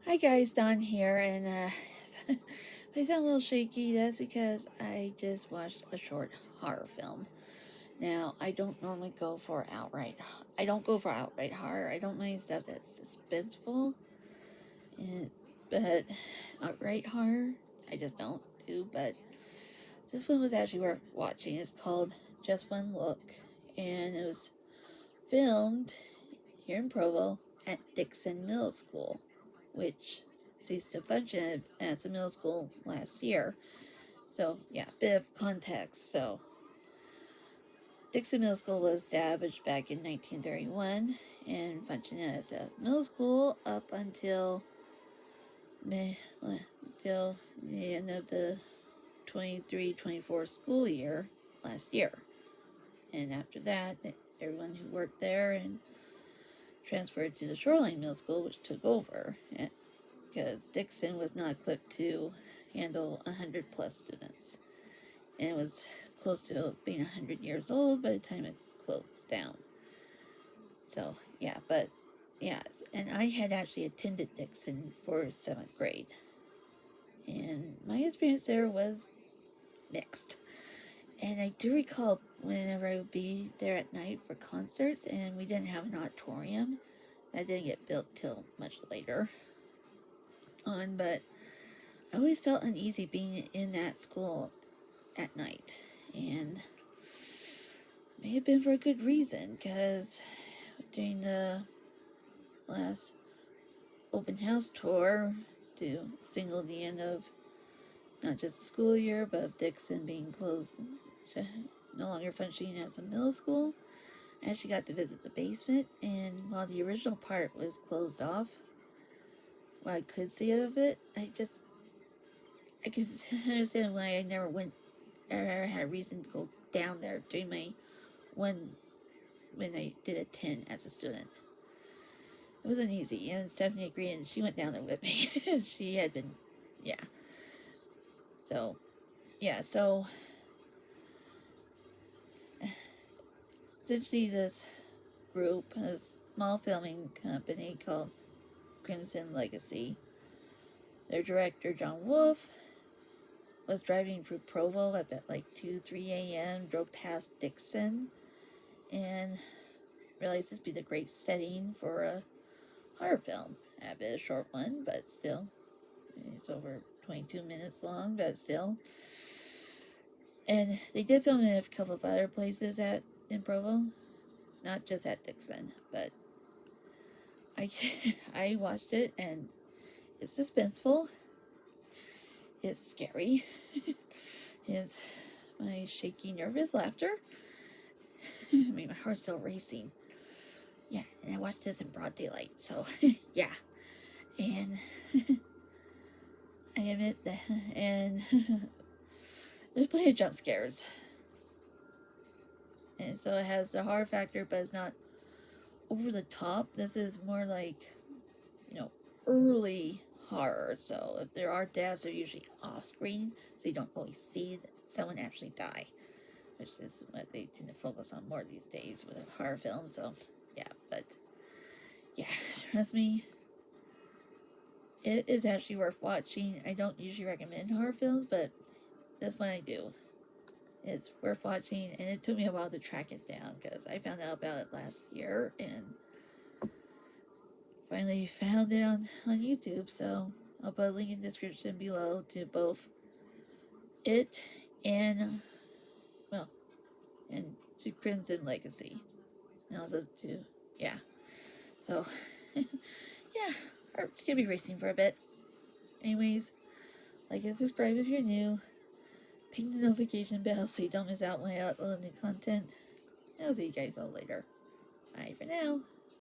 Hi guys, Don here, and if I sound a little shaky, that's because I just watched a short horror film. Now, I don't normally go for I don't go for outright horror. I don't mind stuff that's suspenseful, and, but outright horror, I just don't do. But this one was actually worth watching. It's called Just One Look, and it was filmed here in Provo at Dixon Middle School, which ceased to function as a middle school last year. So, yeah, bit of context. So, Dixon Middle School was established back in 1931 and functioned as a middle school up until until the end of the 23-24 school year last year. And after that, everyone who worked there and transferred to the Shoreline Middle School, which took over. Because Dixon was not equipped to handle 100 plus students. And it was close to being 100 years old by the time it closed down. So, and I had actually attended Dixon for 7th grade. And my experience there was mixed. And I do recall whenever I would be there at night for concerts, and we didn't have an auditorium. That didn't get built till much later on, but I always felt uneasy being in that school at night, and may have been for a good reason, because during the last open house tour to signal the end of not just the school year, but of Dixon being closed, no longer functioning as a middle school, I actually got to visit the basement, and while the original part was closed off, what I could see of it, I could understand why I never went or had a reason to go down there during my when I did attend as a student. It wasn't easy, and Stephanie agreed, and she went down there with me. She had been, yeah. So, essentially this group, a small filming company called Crimson Legacy, their director, John Wolfe, was driving through Provo at about like 2-3 a.m., drove past Dixon, and realized this would be the great setting for a horror film. A bit of a short one, but still. It's over 22 minutes long, but still. And they did film in a couple of other places in Provo, not just at Dixon, but I watched it, and it's suspenseful. It's scary. It's my shaky, nervous laughter. I mean, my heart's still racing. Yeah, and I watched this in broad daylight, so yeah. And I admit that, and there's plenty of jump scares. And so it has the horror factor, but it's not over the top. This is more like, early horror. So if there are deaths, they're usually off screen, so you don't always see someone actually die, which is what they tend to focus on more these days with horror films. So trust me, it is actually worth watching. I don't usually recommend horror films, but this one I do. It's worth watching, and it took me a while to track it down because I found out about it last year and finally found it on YouTube. So I'll put a link in the description below to both it and to Crimson Legacy, and also to So heart's gonna be racing for a bit. Anyways, like and subscribe if you're new. Ping the notification bell so you don't miss out when I upload new content. I'll see you guys all later. Bye for now.